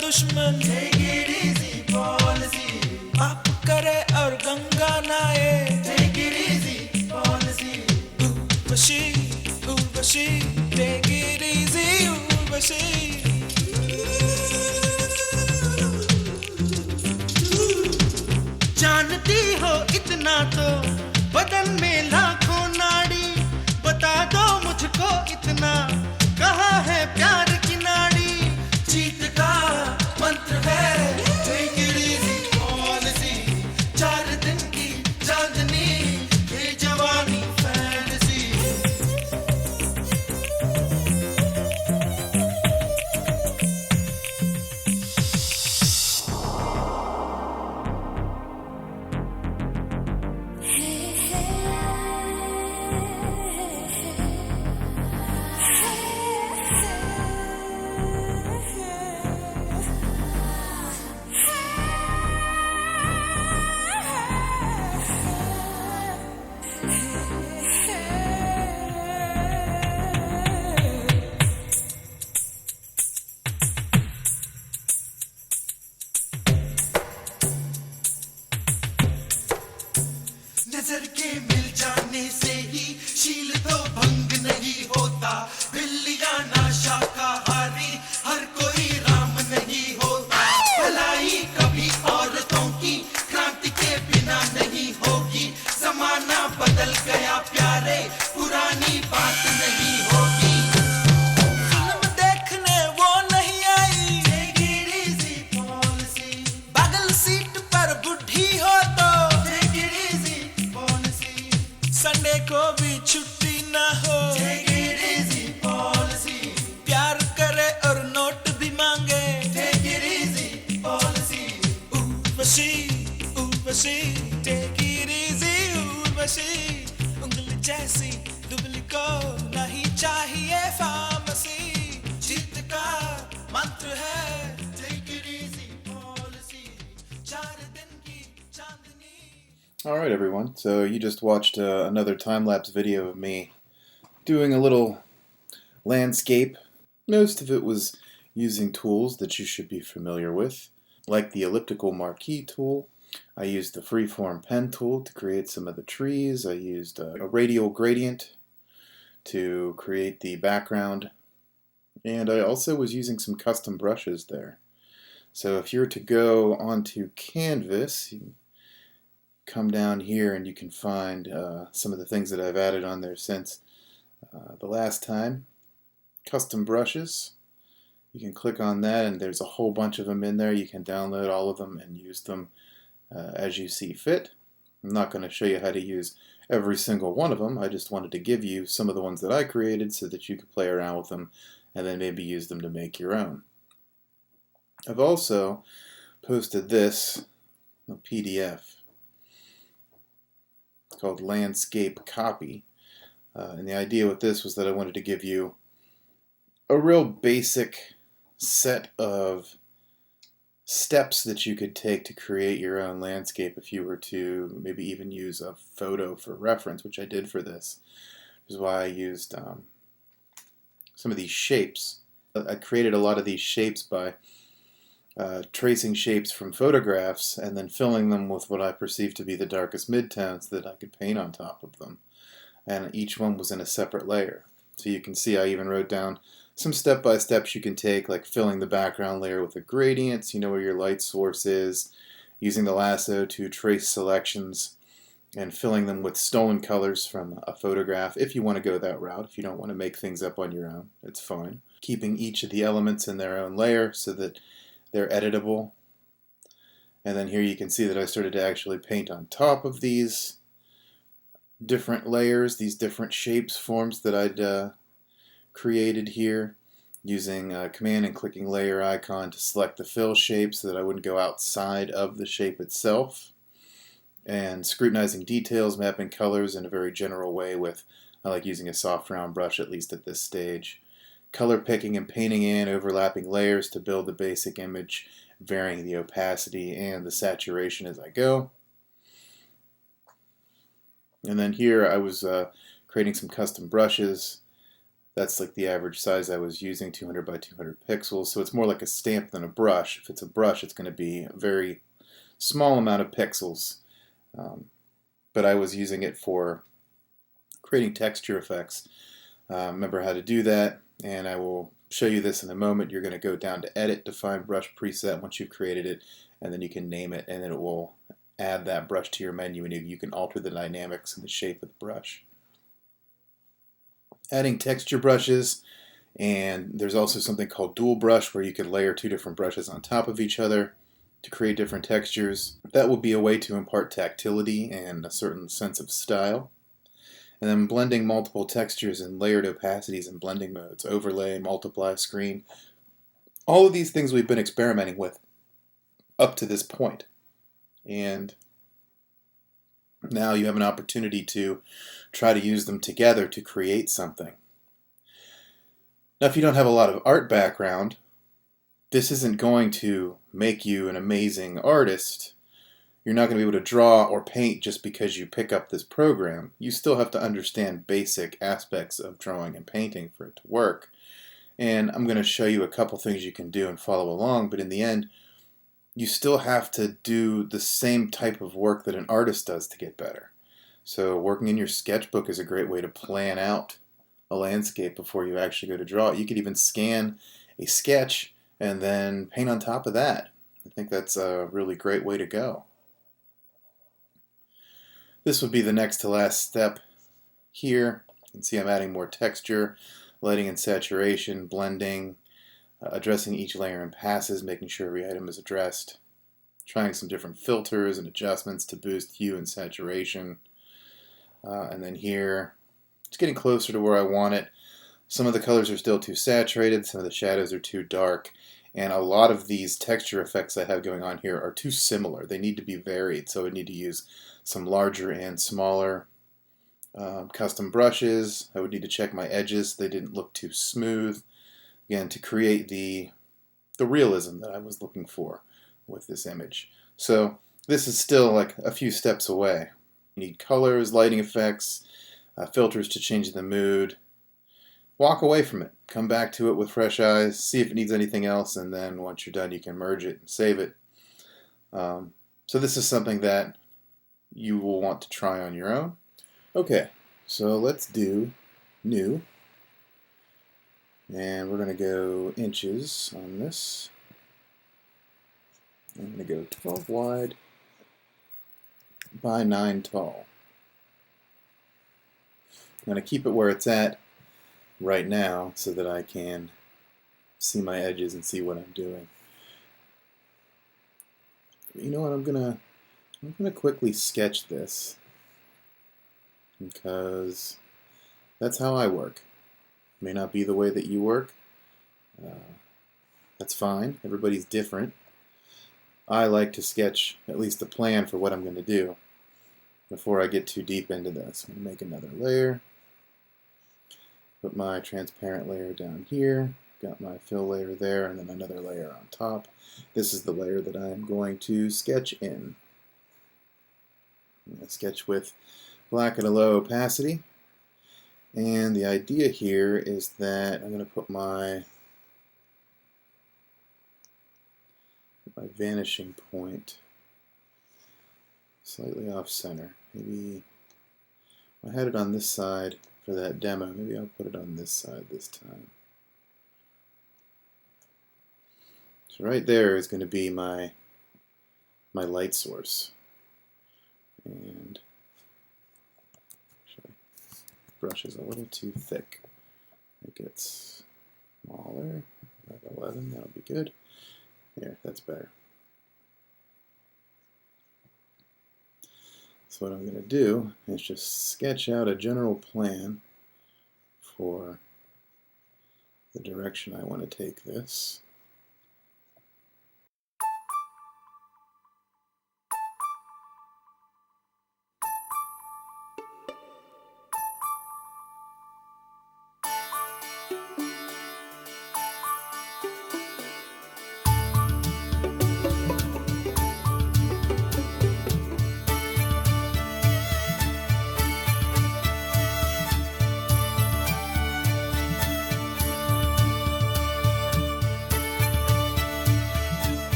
दुश्मन Take it easy policy पाप करे और गंगा नहाए Take it easy policy Urvashi Urvashi Take it easy Urvashi जानती हो इतना तो बदन में लाखों नाड़ी बता दो मुझको इतना कहाँ है प्यार की नाड़ी जीत का मंत्र है Take it easy policy 4 दिन की चांदनी ये जवानी फैंटेसी नजर के मिल जाने से ही शील तो भंग नहीं होता बिल्लियां ना शाकाहारी हर कोई राम नहीं होता भलाई कभी औरतों की क्रांति के बिना नहीं होगी जमाना बदल गया प्यारे पुरानी बात नहीं होगी फिल्म देखने वो नहीं आई Take it easy policy बगल सीट पर बुढ़ी हो तो संडे को भी छुट्टी ना हो Take it easy policy प्यार करे और नोट भी मांगे Take it easy policy Urvashi Urvashi Take it easy Urvashi उंगली जैसी दुबली को नहीं चाहिए फार्मेसी जीत का मंत्र है Take it easy policy 4 दिन की चांदनी. Alright everyone, so you just watched another time-lapse video of me doing a little landscape. Most of it was using tools that you should be familiar with, like the elliptical marquee tool. I used the freeform pen tool to create some of the trees. I used a radial gradient to create the background, and I also was using some custom brushes there. So if you're to go onto Canvas, you come down here and you can find some of the things that I've added on there since the last time. Custom brushes. You can click on that and there's a whole bunch of them in there. You can download all of them and use them as you see fit. I'm not going to show you how to use every single one of them. I just wanted to give you some of the ones that I created so that you could play around with them and then maybe use them to make your own. I've also posted this, a PDF. It's called Landscape Copy. And the idea with this was that I wanted to give you a real basic set of steps that you could take to create your own landscape if you were to maybe even use a photo for reference, which I did for this. Which is why I used some of these shapes. I created a lot of these shapes by tracing shapes from photographs and then filling them with what I perceived to be the darkest midtones that I could paint on top of them. And each one was in a separate layer. So you can see I even wrote down some step-by-steps you can take, like filling the background layer with a gradient so you know where your light source is, using the lasso to trace selections, and filling them with stolen colors from a photograph if you want to go that route. If you don't want to make things up on your own, it's fine. Keeping each of the elements in their own layer so that they're editable. And then here you can see that I started to actually paint on top of these different layers, these different shapes, forms that I'd created here, using command and clicking layer icon to select the fill shape so that I wouldn't go outside of the shape itself, and scrutinizing details, mapping colors in a very general way with, I like using a soft round brush at least at this stage. Color picking and painting in overlapping layers to build the basic image, varying the opacity and the saturation as I go. And then here I was creating some custom brushes. That's like the average size I was using, 200 by 200 pixels. So it's more like a stamp than a brush. If it's a brush, it's going to be a very small amount of pixels. But I was using it for creating texture effects. Remember how to do that, and I will show you this in a moment. You're going to go down to Edit, Define Brush Preset once you've created it, and then you can name it, and then it will add that brush to your menu, and you can alter the dynamics and the shape of the brush. Adding texture brushes, and there's also something called dual brush where you could layer two different brushes on top of each other to create different textures. That will be a way to impart tactility and a certain sense of style. And then blending multiple textures and layered opacities and blending modes, overlay, multiply, screen. All of these things we've been experimenting with up to this point. And now you have an opportunity to try to use them together to create something. Now, if you don't have a lot of art background, this isn't going to make you an amazing artist. You're not going to be able to draw or paint just because you pick up this program. You still have to understand basic aspects of drawing and painting for it to work. And I'm going to show you a couple things you can do and follow along, but in the end, you still have to do the same type of work that an artist does to get better. So working in your sketchbook is a great way to plan out a landscape before you actually go to draw it. You could even scan a sketch and then paint on top of that. I think that's a really great way to go. This would be the next to last step here. You can see I'm adding more texture, lighting and saturation, blending, addressing each layer in passes, making sure every item is addressed, trying some different filters and adjustments to boost hue and saturation. And then here, it's getting closer to where I want it. Some of the colors are still too saturated, some of the shadows are too dark, and a lot of these texture effects I have going on here are too similar. They need to be varied, so I need to use some larger and smaller custom brushes. I would need to check my edges so they didn't look too smooth. Again, to create the realism that I was looking for with this image. So this is still like a few steps away. You need colors, lighting effects, filters to change the mood, walk away from it. Come back to it with fresh eyes, see if it needs anything else, and then once you're done, you can merge it and save it. So this is something that you will want to try on your own. Okay, so let's do new. And we're going to go inches on this. I'm going to go 12 wide by 9 tall. I'm going to keep it where it's at right now so that I can see my edges and see what I'm doing. You know what, I'm gonna quickly sketch this because that's how I work. It may not be the way that you work. That's fine. Everybody's different. I like to sketch at least a plan for what I'm going to do before I get too deep into this. I'm going to make another layer. Put my transparent layer down here. Got my fill layer there, and then another layer on top. This is the layer that I am going to sketch in. I'm going to sketch with black at a low opacity. And the idea here is that I'm going to put my vanishing point slightly off center. Maybe I had it on this side for that demo. Maybe I'll put it on this side this time. So right there is going to be my light source. And actually, brush is a little too thick. Make it smaller, like 11, that'll be good. Here, that's better. So what I'm going to do is just sketch out a general plan for the direction I want to take this.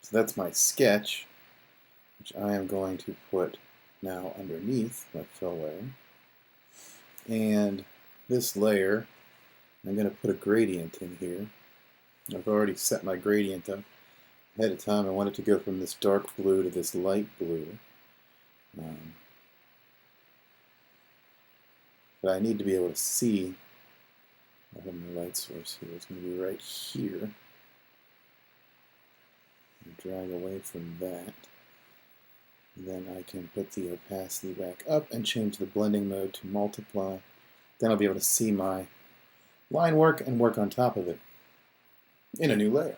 So that's my sketch, which I am going to put now underneath my fill layer. And this layer, I'm going to put a gradient in here. I've already set my gradient up ahead of time. I want it to go from this dark blue to this light blue. But I need to be able to see I have my light source here. It's going to be right here. Drag away from that. And then I can put the opacity back up and change the blending mode to multiply. Then I'll be able to see my line work and work on top of it in a new layer.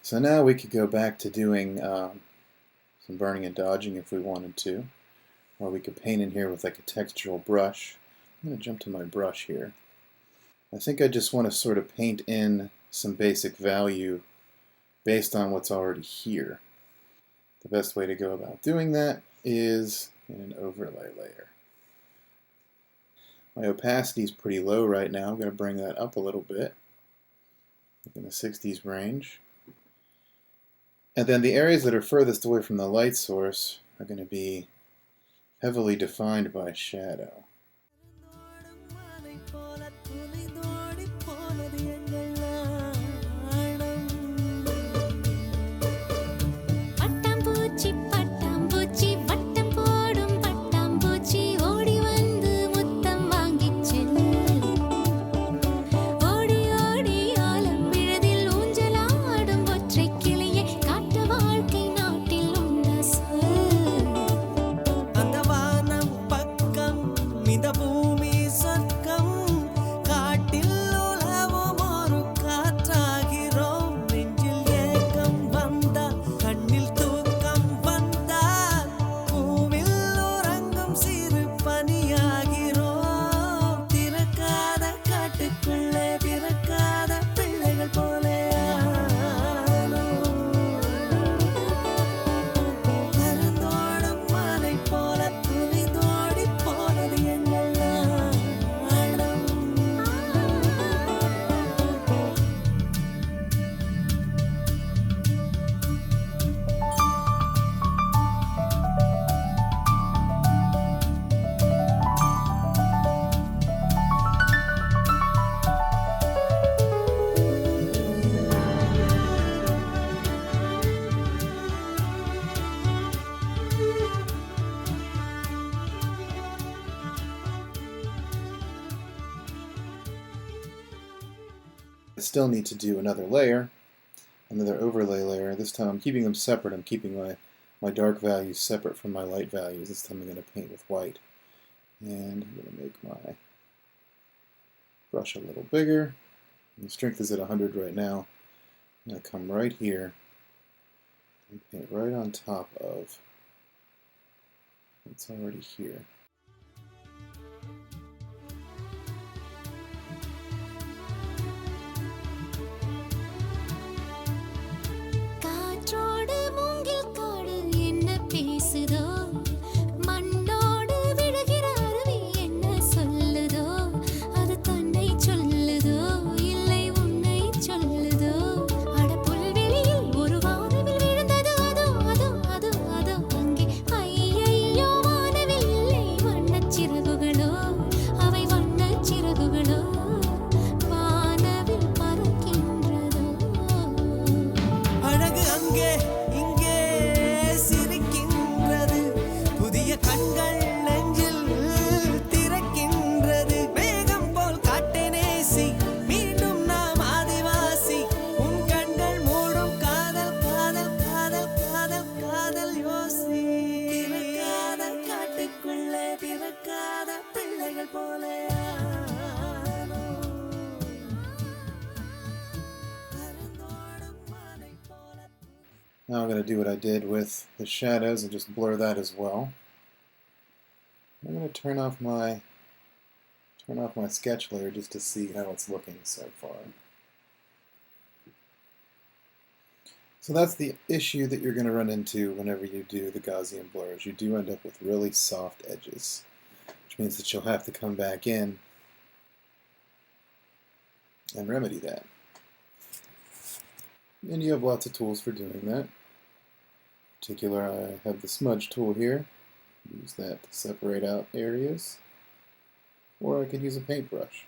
So now we could go back to doing some burning and dodging if we wanted to. Or we could paint in here with like a textural brush. I'm going to jump to my brush here. I think I just want to sort of paint in some basic value based on what's already here. The best way to go about doing that is in an overlay layer. My opacity is pretty low right now. I'm going to bring that up a little bit, in the 60s range. And then the areas that are furthest away from the light source are going to be heavily defined by shadow. still need to do another layer, another overlay layer. This time I'm keeping them separate. I'm keeping my dark values separate from my light values. This time I'm going to paint with white. And I'm going to make my brush a little bigger. And the strength is at 100 right now. I'm going to come right here and paint right on top of what's already here. Now I'm going to do what I did with the shadows and just blur that as well. I'm going to turn off my sketch layer just to see how it's looking so far. So that's the issue that you're going to run into whenever you do the Gaussian blurs. You do end up with really soft edges, which means that you'll have to come back in and remedy that. And you have lots of tools for doing that. In particular, I have the smudge tool here. Use that to separate out areas. Or I could use a paintbrush.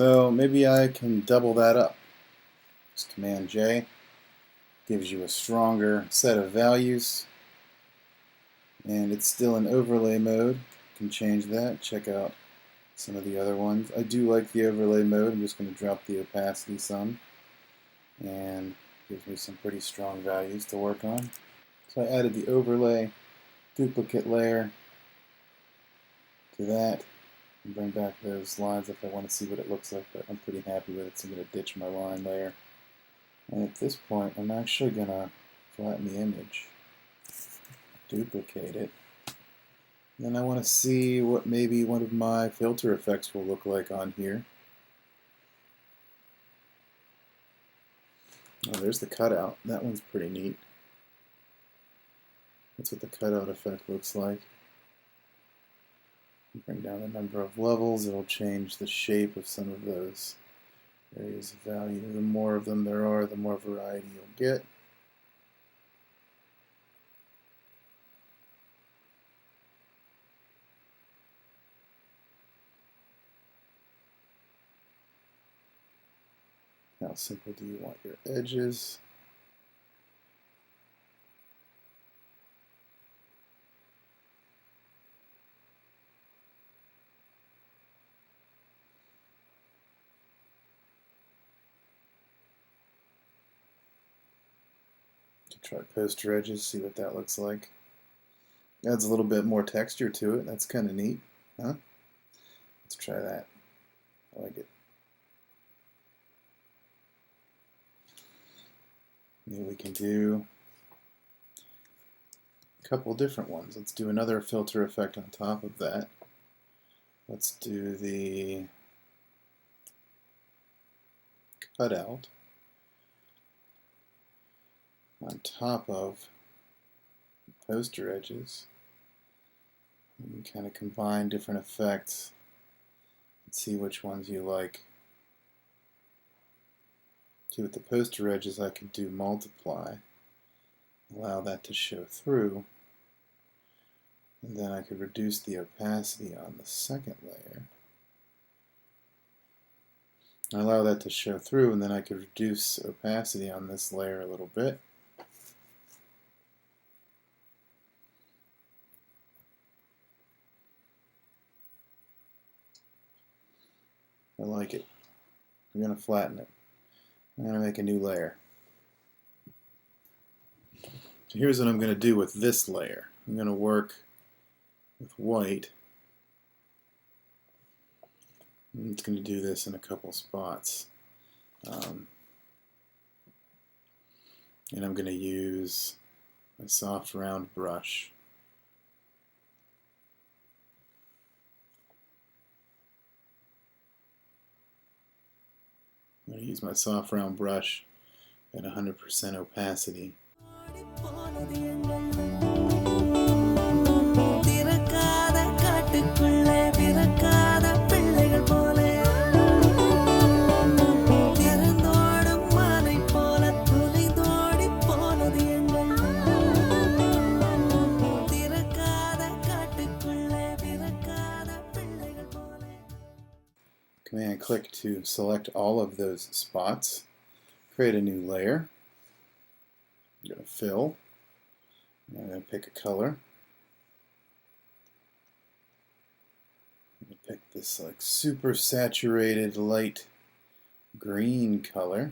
So maybe I can double that up. Just Command J gives you a stronger set of values, and it's still in overlay mode. You can change that. Check out some of the other ones. I do like the overlay mode. I'm just going to drop the opacity some, and gives me some pretty strong values to work on. So I added the overlay duplicate layer to that and bring back those lines if I want to see what it looks like, but I'm pretty happy with it, so I'm going to ditch my line layer. And at this point, I'm actually going to flatten the image, duplicate it, and then I want to see what maybe one of my filter effects will look like on here. Oh, there's the cutout. That one's pretty neat. That's what the cutout effect looks like. Bring down the number of levels, it'll change the shape of some of those areas of value. The more of them there are, the more variety you'll get. How simple do you want your edges? Try poster edges, see what that looks like. Adds a little bit more texture to it. That's kind of neat, huh? Let's try that. I like it. Maybe we can do a couple different ones. Let's do another filter effect on top of that. Let's do the cutout on top of poster edges. You can kind of combine different effects and see which ones you like. See, with the poster edges I could do multiply, allow that to show through, and then I could reduce the opacity on the second layer. I allow that to show through, and then I could reduce opacity on this layer a little bit. I like it. I'm going to flatten it. I'm going to make a new layer. So here's what I'm going to do with this layer. I'm going to work with white. I'm just going to do this in a couple spots. And I'm going to use a soft round brush. I'm going to use my soft round brush at 100% opacity. Command click to select all of those spots. Create a new layer. I'm going to fill. I'm going to pick a color. I'm going to pick this like super saturated light green color.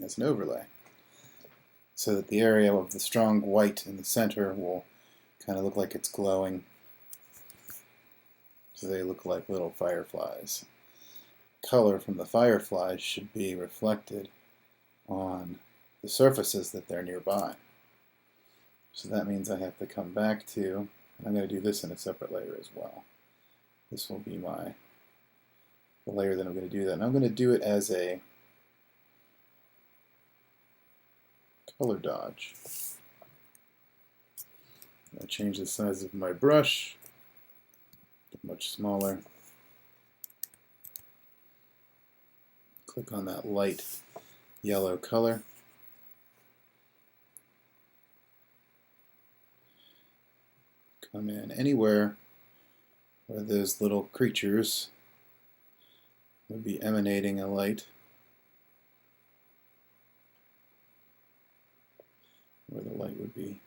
As an overlay, so that the area of the strong white in the center will kind of look like it's glowing. So they look like little fireflies. Color from the fireflies should be reflected on the surfaces that they're nearby. So that means I have to come back to, and I'm going to do this in a separate layer as well. This will be the layer that I'm going to do that. And I'm going to do it as a color dodge. I change the size of my brush, much smaller. Click on that light yellow color. come in anywhere where those little creatures would be emanating a light, where the light would be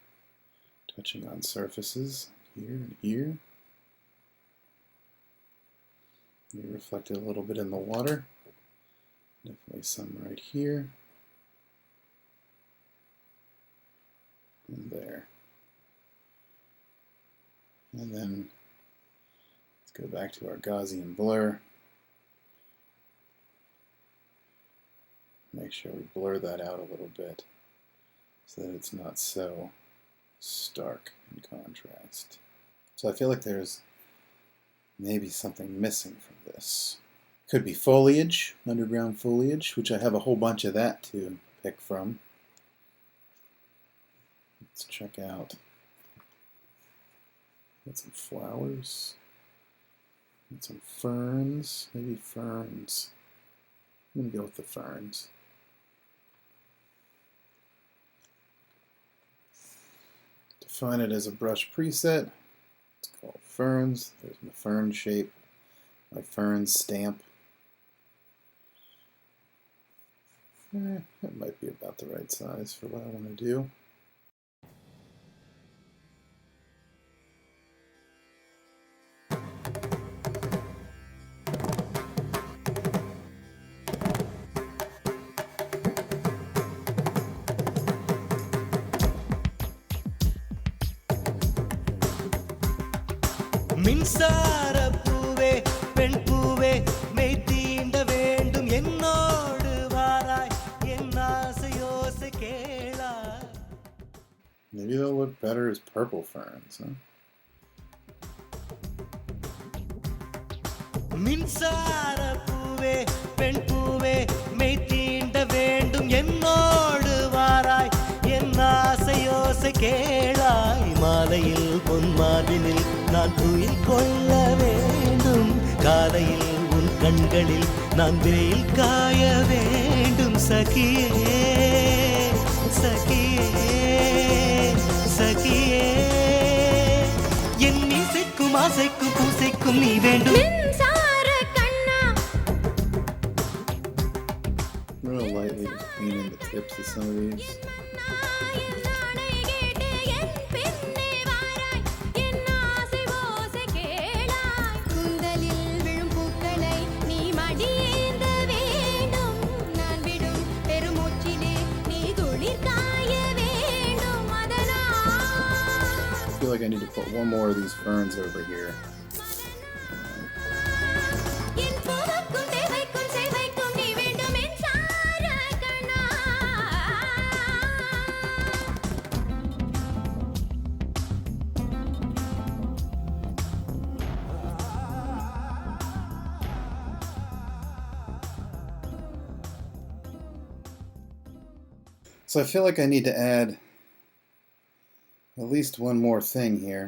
touching on surfaces here and here. Maybe reflected a little bit in the water. Definitely some right here. And there. And then let's go back to our Gaussian blur. Make sure we blur that out a little bit so that it's not so stark in contrast. So I feel like there's maybe something missing from this. Could be foliage, underground foliage, which I have a whole bunch of that to pick from. Let's check out. Got some flowers. Got some ferns. Maybe ferns. I'm going to go with the ferns. Define it as a brush preset. It's called ferns. There's my fern shape, my fern stamp. That might be about the right size for what I want to do. மின்சார பூவே பெண் பூவே மெய் தீண்ட வேண்டும் என்னோடு வாராய் என் ஆசையோசை கேளாய். Maybe they'll look better as purple ferns, huh? மின்சார பூவே பெண் பூவே மெய் தீண்ட வேண்டும் என்னோடு வாராய் என் ஆசையோசை கேளாய். மாலையில் பொன்மாதினில் நான் துயில் கொள்ள வேண்டும். காலையில் உன் கண்களில் நான் வெயில் காய வேண்டும். சகியே சகியே சகியே என் இசைக்கும் ஆசைக்கும் பூசைக்கும் நீ வேண்டும். I'm going to lightly just clean in the tips of some of these. I feel like I need to put one more of these ferns over here. So I feel like I need to add at least one more thing here,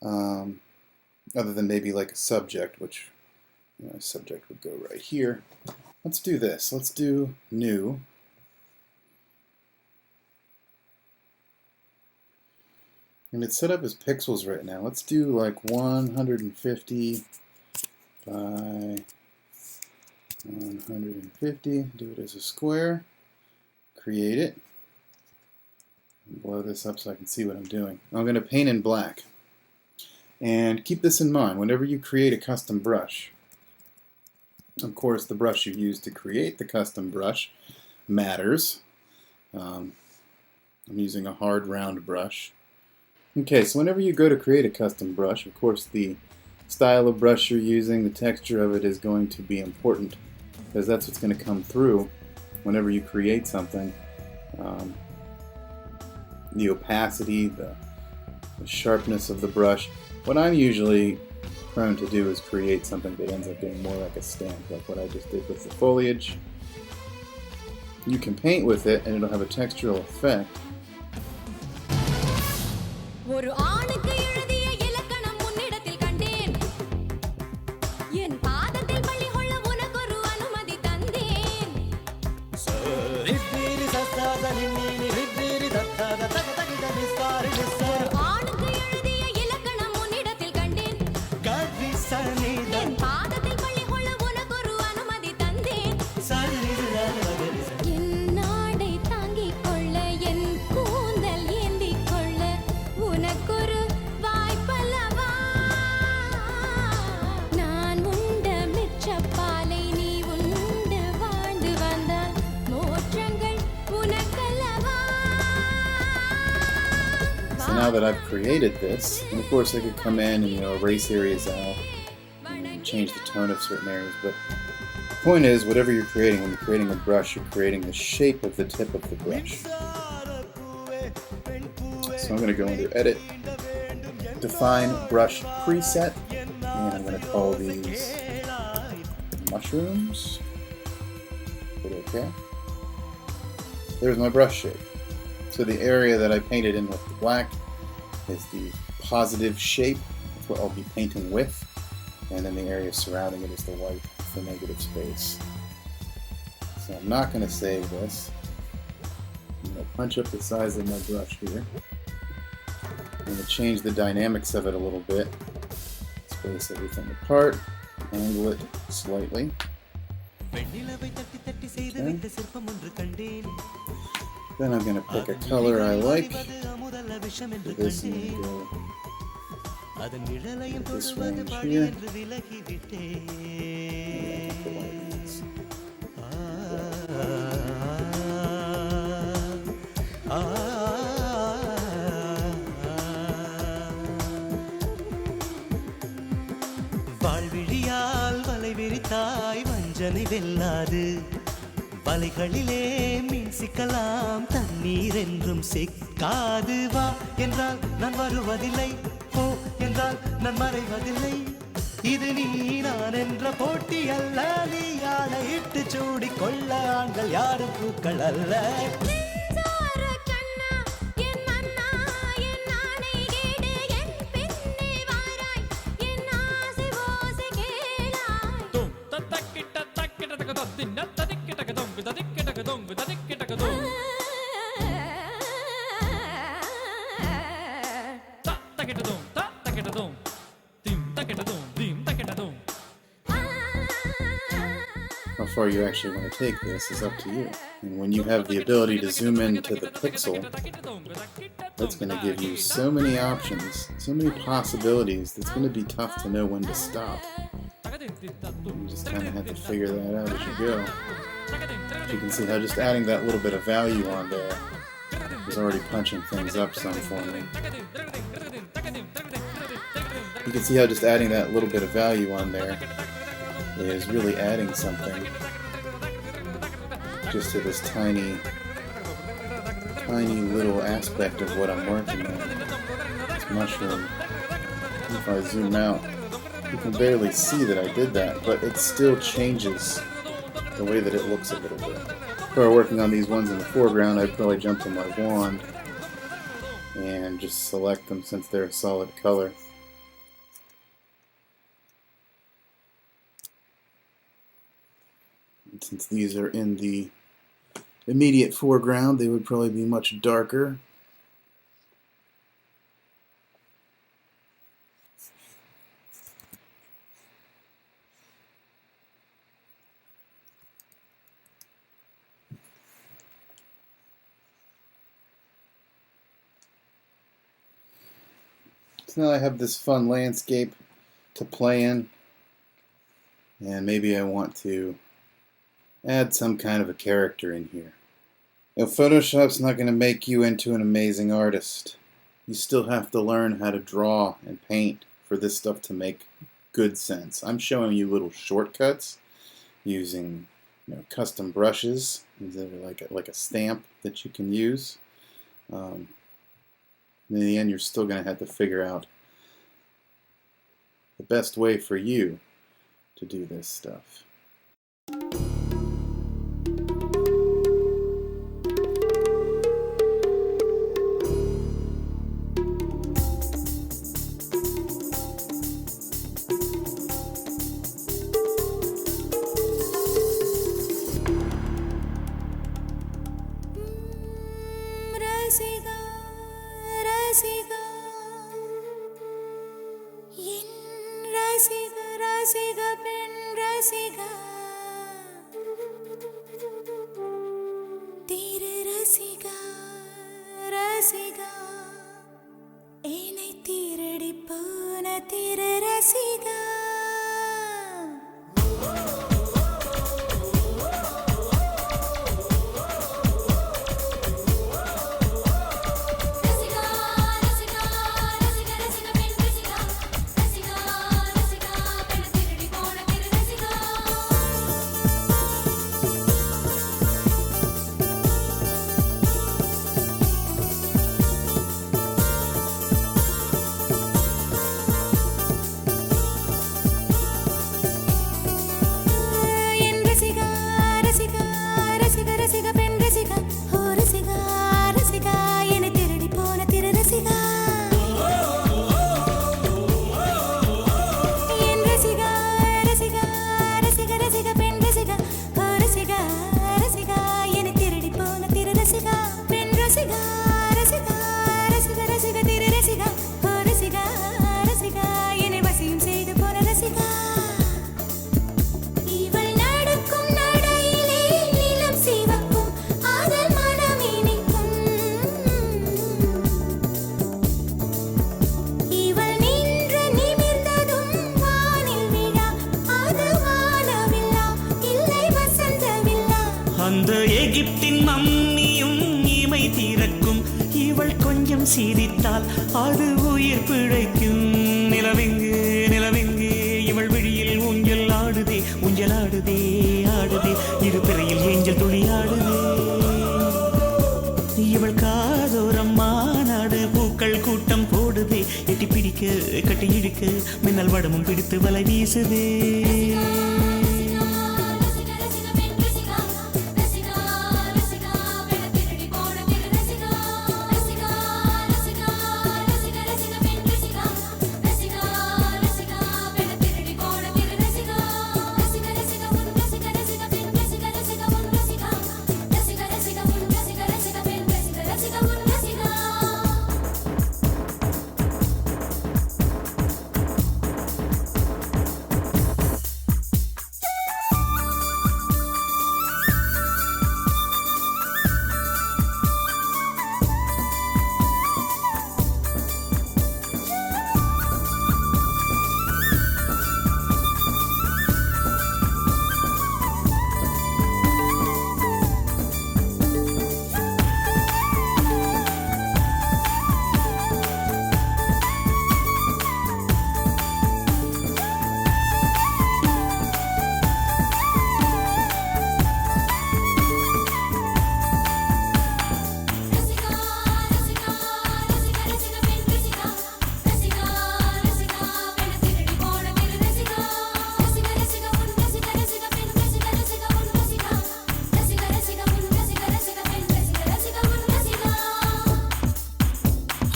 other than maybe like a subject, which a subject would go right here. Let's do this. Let's do new. And it's set up as pixels right now. Let's do like 150 by 150. Do it as a square. Create it. Blow this up so I can see what I'm doing. I'm going to paint in black. And keep this in mind, whenever you create a custom brush, of course the brush you use to create the custom brush matters. I'm using a hard round brush. Okay, so whenever you go to create a custom brush, of course the style of brush you're using, the texture of it is going to be important, because that's what's going to come through whenever you create something. The opacity, the sharpness of the brush. What I'm usually prone to do is create something that ends up being more like a stamp, like what I just did with the foliage. You can paint with it and it'll have a textural effect. என் பாதத்தில் பள்ளி கொள்ள உனக்கொரு அனுமதி தந்தேன் என் நாடை தாங்கிக் கொள்ள என் கூந்தல் ஏந்திக் கொள்ள உனக்கொரு வாய்ப்பல்லவா நான் உண்ட மிச்சப்பாலை நீ உண்டு வாழ்ந்து வந்தால் மோற்றங்கள் உனக்கல்லவா. So now that I've created this, and of course I could come in and erase areas out and change the tone of certain areas, but the point is, whatever you're creating, when you're creating a brush, you're creating the shape of the tip of the brush. So I'm going to go into Edit, Define Brush Preset, and I'm going to call these Mushrooms. Hit OK. There's my brush shape. So the area that I painted in with the black is the positive shape. That's what I'll be painting with. And then the area surrounding it is the white, the negative space. So I'm not going to save this. I'm going to punch up the size of my brush here. I'm going to change the dynamics of it a little bit. Space everything apart. Angle it slightly. Okay. Then I'm going to pick a color I like. For this, I'm going to go this range here. வாழ்விழியால் வலை விரித்தாய் வஞ்சனை வெல்லாது வலைகளிலே மீன் சிக்கலாம் தண்ணீர் என்றும் சிக்காது வா என்றால் நான் வருவதில்லை போ என்றால் நான் மறைவதில்லை இது நீ நான் என்ற போட்டி அல்ல நீ ஆணையிட்டு சூடிக் கொள்ள ஆண்கள் யாரும் பூக்கள் அல்ல How far you actually want to take this is up to you. And when you have the ability to zoom into the pixel, that's going to give you so many options, so many possibilities, that's going to be tough to know when to stop. You just kind of have to figure that out as you go. You can see how just adding that little bit of value on there is already punching things up some for me. You can see how just adding that little bit of value on there is really adding something just to this tiny little aspect of what I'm working on. This mushroom. If I zoom out, you can barely see that I did that, but it still changes the way that it looks a little bit. If I were working on these ones in the foreground, I'd probably jump to my wand and just select them since they're a solid color. And since these are in the immediate foreground, they would probably be much darker. So now I have this fun landscape to play in, and maybe I want to add some kind of a character in here. Now, Photoshop's not going to make you into an amazing artist. You still have to learn how to draw and paint for this stuff to make good sense. I'm showing you little shortcuts using custom brushes that are like a stamp that you can use. In the end, you're still going to have to figure out the best way for you to do this stuff. Rasiga ரசிக பெண் ரசிகா திரு ரசிகா ரசிகா என்னை திருடி போன திரு ரசிகா அந்த எகிப்தின் மம்மியும் இமை திறக்கும் இவள் கொஞ்சம் சிரித்தால் அது உயிர் பிழைக்கும் நிலவெங்கு நிலவெங்கு இவள் விழியில் ஊஞ்சல் ஆடுதே ஊஞ்சல் ஆடுதே ஆடுதே இரு பிறையில் ஏஞ்சல் துளி ஆடுதே இவள் காதோரம் மாநாடு பூக்கள் கூட்டம் போடுதே எட்டி பிடிக்க கட்டி இழுக்க மின்னல் வடமும் பிடித்து வலை வீசுதே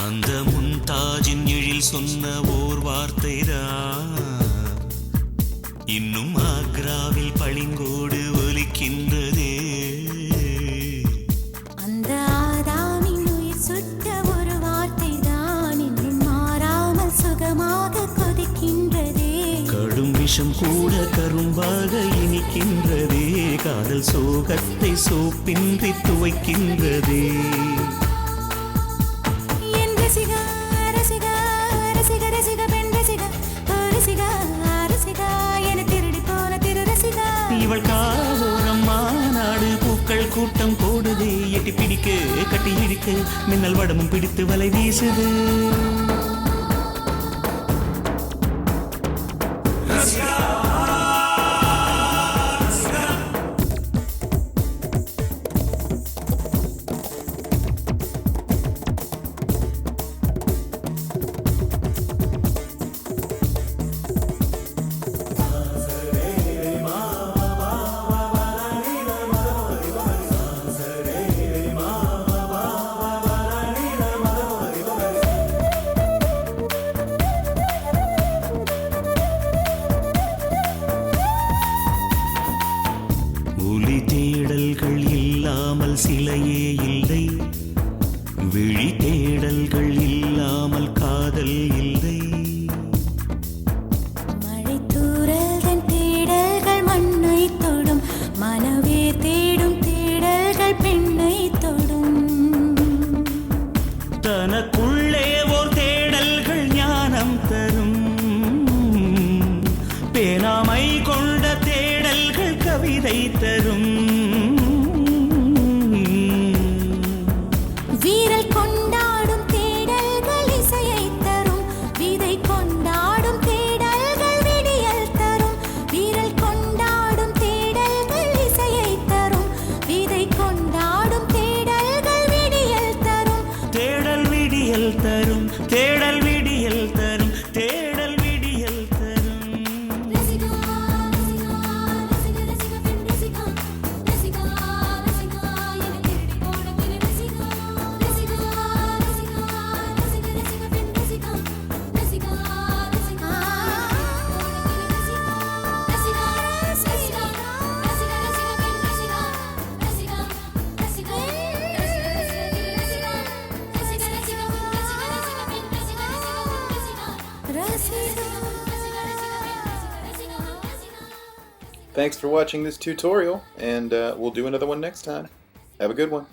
அந்த முன்தாஜின் எழில் சொன்ன ஓர் வார்த்தைதான் இன்னும் ஆக்ராவில் பளிங்கோடு ஒலிக்கின்றதே அந்த ஆதாமின் உயிர் சுட்ட ஒரு வார்த்தை தான் இன்னும் மாறாமல் சுகமாக கொதிக்கின்றதே கடும் விஷம் கூட கரும்பாக இனிக்கின்றதே காதல் சோகத்தை சோப்பின்றி துவைக்கின்றதே இவள் காதோரம் மாநாடு பூக்கள் கூட்டம் போடுதே எட்டி பிடிக்க கட்டி இழுக்க மின்னல் வடமும் பிடித்து வலை வீசுது விதை தரும் வீரல் கொண்டாடும் தேடல்கள் இசையை தரும் விதை கொண்டாடும் தேடல்கள் விடியல் தரும் வீரல் கொண்டாடும் தேடல்கள் இசையை தரும் விதை கொண்டாடும் தேடல்கள் விடியல் தரும் தேடல் விடியல் தரும் தேடல் விடியல் தரும் தேடல் விடியல் தரும் ரசிகா ரசிகா ரசிகா பெண் ரசிகா ரசிகா ரசிகா என்னை திருடி போன பின் ரசிகா ரசிகா ரசிகா ரசிகா ரசிகா பெண் ரசிகா ரசிகா ரசிகா ரசிகா ரசிகா ரசிகா பெண் Rasika Rasika Rasika Thanks for watching this tutorial, and we'll do another one next time. Have a good one.